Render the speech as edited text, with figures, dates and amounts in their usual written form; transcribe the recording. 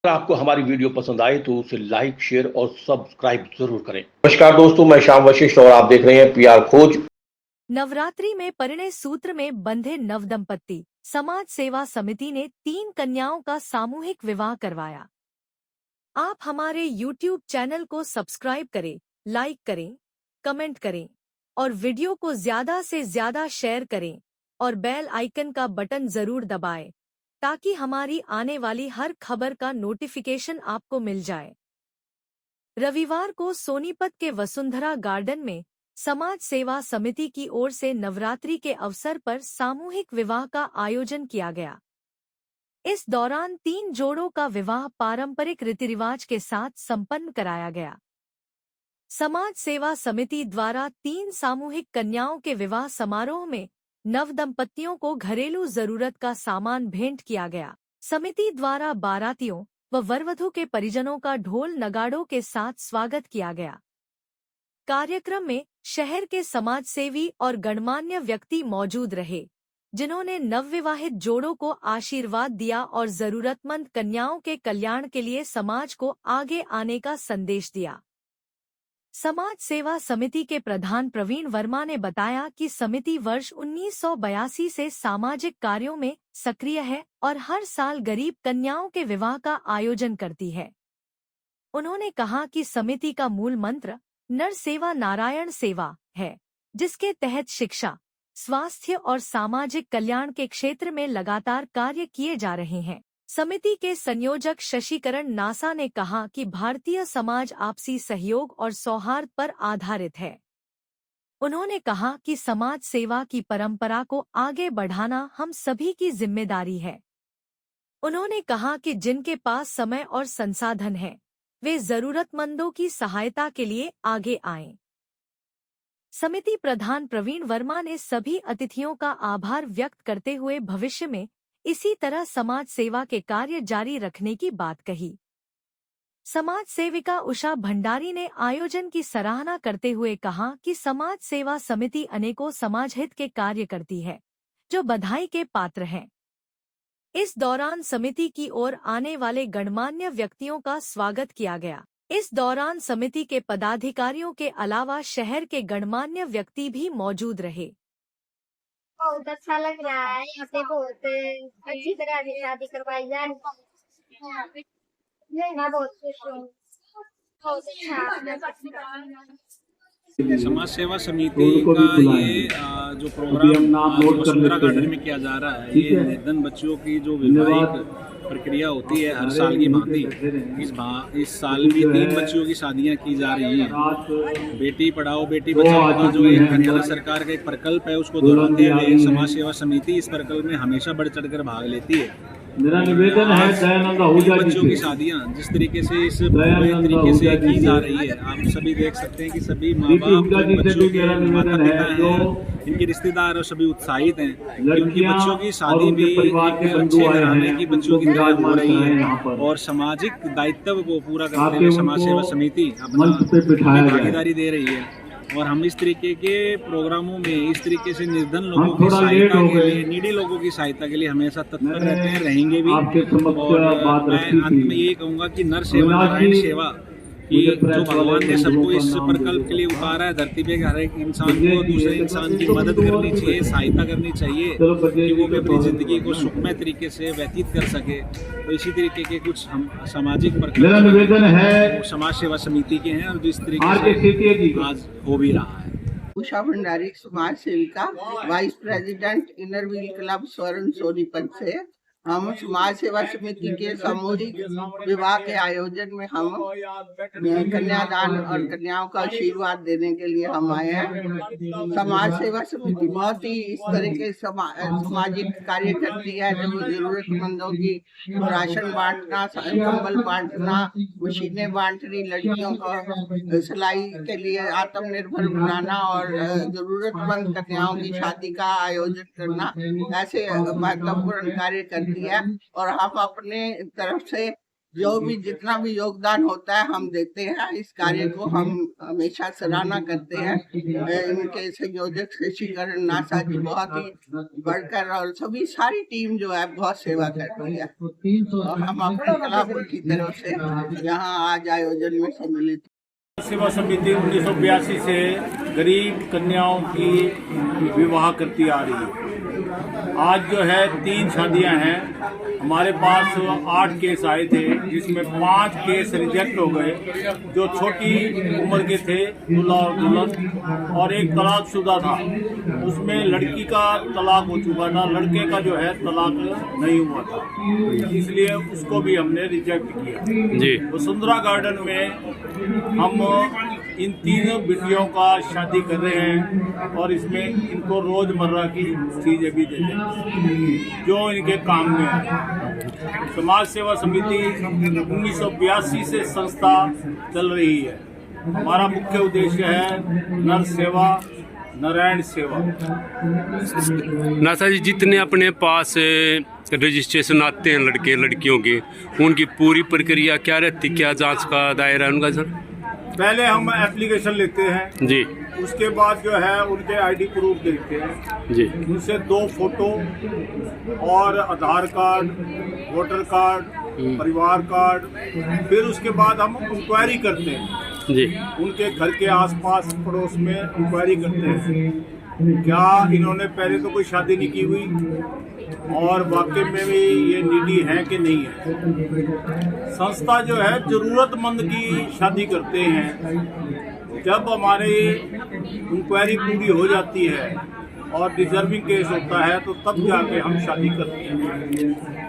अगर आपको हमारी वीडियो पसंद आए तो उसे लाइक, शेयर और सब्सक्राइब जरूर करें। नमस्कार दोस्तों, मैं श्याम वशिष्ठ और आप देख रहे हैं पीआर खोज। नवरात्रि में परिणय सूत्र में बंधे नवदंपति समाज सेवा समिति ने 3 कन्याओं का सामूहिक विवाह करवाया। आप हमारे YouTube चैनल को सब्सक्राइब करें, लाइक करें, कमेंट करें और वीडियो को ज्यादा से ज्यादा शेयर करें और बेल आइकन का बटन जरूर दबाएं ताकि हमारी आने वाली हर खबर का नोटिफिकेशन आपको मिल जाए। रविवार को सोनीपत के वसुंधरा गार्डन में समाज सेवा समिति की ओर से नवरात्रि के अवसर पर सामूहिक विवाह का आयोजन किया गया। इस दौरान 3 जोड़ों का विवाह पारंपरिक रीति रिवाज के साथ संपन्न कराया गया। समाज सेवा समिति द्वारा 3 सामूहिक कन्याओं के विवाह समारोह में नवदंपतियों को घरेलू जरूरत का सामान भेंट किया गया। समिति द्वारा बारातियों व वरवधू के परिजनों का ढोल नगाड़ों के साथ स्वागत किया गया। कार्यक्रम में शहर के समाजसेवी और गणमान्य व्यक्ति मौजूद रहे, जिन्होंने नवविवाहित जोड़ों को आशीर्वाद दिया और जरूरतमंद कन्याओं के कल्याण के लिए समाज को आगे आने का संदेश दिया। समाज सेवा समिति के प्रधान प्रवीण वर्मा ने बताया कि समिति वर्ष 1982 से सामाजिक कार्यों में सक्रिय है और हर साल गरीब कन्याओं के विवाह का आयोजन करती है। उन्होंने कहा कि समिति का मूल मंत्र नर सेवा नारायण सेवा है, जिसके तहत शिक्षा, स्वास्थ्य और सामाजिक कल्याण के क्षेत्र में लगातार कार्य किए जा रहे हैं। समिति के संयोजक शशिकरण नासा ने कहा कि भारतीय समाज आपसी सहयोग और सौहार्द पर आधारित है। उन्होंने कहा कि समाज सेवा की परंपरा को आगे बढ़ाना हम सभी की जिम्मेदारी है। उन्होंने कहा कि जिनके पास समय और संसाधन है, वे जरूरतमंदों की सहायता के लिए आगे आएं। समिति प्रधान प्रवीण वर्मा ने सभी अतिथियों का आभार व्यक्त करते हुए भविष्य में इसी तरह समाज सेवा के कार्य जारी रखने की बात कही। समाज सेविका उषा भंडारी ने आयोजन की सराहना करते हुए कहा कि समाज सेवा समिति अनेकों समाज हित के कार्य करती है, जो बधाई के पात्र हैं। इस दौरान समिति की ओर आने वाले गणमान्य व्यक्तियों का स्वागत किया गया। इस दौरान समिति के पदाधिकारियों के अलावा शहर के गणमान्य व्यक्ति भी मौजूद रहे। बहुत अच्छा लग रहा है, यहाँ पे बहुत अच्छी तरह से शादी करवाई जा रही है। मैं बहुत खुश हूँ, बहुत अच्छा। समाज सेवा समिति का ये जो प्रोग्राम आज वसुंधरा गार्डन में किया जा रहा है, ये निर्धन बच्चियों की जो वैवाहिक प्रक्रिया होती है हर साल की भांति इस साल भी 3 बच्चियों की शादियां की जा रही हैं। बेटी पढ़ाओ बेटी बचाओ का जो एक हरियाणा सरकार का एक प्रकल्प है, उसको दोहराते हुए समाज सेवा समिति इस प्रकल्प में हमेशा बढ़ चढ़कर भाग लेती है। मेरा निवेदन है बच्चों की शादियां जिस तरीके से इस तरीके से की जा रही है, आप सभी देख सकते हैं कि सभी माँ बाप बच्चों के माता पिता हैं, इनके रिश्तेदार और सभी उत्साहित हैं कि उनकी बच्चों की शादी भी एक अच्छे घराने की बच्चों की तरह हो रही है और सामाजिक दायित्व को पूरा करने में समाज सेवा समिति अपनी भागीदारी दे रही है। और हम इस तरीके के प्रोग्रामों में इस तरीके से निर्धन लोगों की सहायता के लिए, नीडी लोगों की सहायता के लिए हमेशा तत्पर रहते हैं, रहेंगे भी। और मैं अंत में ये कहूँगा कि नर सेवा नारायण सेवा कि जो भगवान ने सबको इस प्रकल्प के लिए उतारा है धरती पे, हर एक इंसान को दूसरे इंसान की मदद करनी चाहिए, सहायता करनी चाहिए कि वो भी अपनी जिंदगी को सुखमय तरीके से व्यतीत कर सके। तो इसी तरीके के कुछ हम सामाजिक प्रकल्प समाज सेवा समिति के हैं और जिस तरीके से आज हो भी रहा है। उषा भंडारी समाज सेविका, vice president inner wheel club स्वर्ण सोनीपत से हम समाज सेवा समिति के सामूहिक विवाह के आयोजन में हम कन्यादान और कन्याओं का आशीर्वाद देने के लिए हम आए हैं। समाज सेवा समिति बहुत ही इस तरह के सामाजिक कार्य करती है, जो जरूरतमंदों की राशन बांटना, कंबल बांटना, मशीनें बांटनी, लड़कियों को सिलाई के लिए आत्मनिर्भर बनाना और जरूरतमंद कन्याओं की शादी का आयोजन करना, ऐसे महत्वपूर्ण कार्य करती है। और हम अपने तरफ से जो भी जितना भी योगदान होता है हम देते हैं। इस कार्य को हम हमेशा सराहना करते हैं। इनके संयोजक शशिकरण नासा जी बहुत ही बढ़कर और सभी सारी टीम जो है बहुत सेवा करती है और हम अपने क्लब की तरफ से यहाँ आज आयोजन में सम्मिलित। सेवा समिति 1982 से गरीब कन्याओं की विवाह करती आ रही है। आज जो है 3 शादियां हैं। हमारे पास 8 केस आए थे, जिसमें 5 केस रिजेक्ट हो गए। जो छोटी उम्र के थे, दूल्हा और दुल्हन, और एक तलाकशुदा था। उसमें लड़की का तलाक हो चुका था, लड़के का जो है तलाक नहीं हुआ था, इसलिए उसको भी हमने रिजेक्ट किया जी। वसुंधरा गार्डन में हम इन 3 बेटियों का शादी कर रहे हैं और इसमें इनको रोजमर्रा की चीजें भी देते हैं जो इनके काम में है। समाज सेवा समिति 1982 से संस्था चल रही है। हमारा मुख्य उद्देश्य है नर सेवा, नारायण सेवा। नासा जी, जितने अपने पास रजिस्ट्रेशन आते हैं लड़के लड़कियों के, उनकी पूरी प्रक्रिया क्या रहती, क्या जांच का दायरा है उनका सर? पहले हम एप्लीकेशन लेते हैं जी, उसके बाद जो है उनके आईडी प्रूफ देखते हैं जी, उनसे 2 फोटो और आधार कार्ड, वोटर कार्ड, परिवार कार्ड, फिर उसके बाद हम इंक्वायरी करते हैं जी। उनके घर के आसपास पड़ोस में इंक्वायरी करते हैं क्या इन्होंने पहले तो कोई शादी नहीं की हुई और वाकई में भी ये नीडी है कि नहीं है। संस्था जो है जरूरतमंद की शादी करते हैं। जब हमारी इंक्वायरी पूरी हो जाती है और डिजर्विंग केस होता है तो तब जाके हम शादी करते हैं।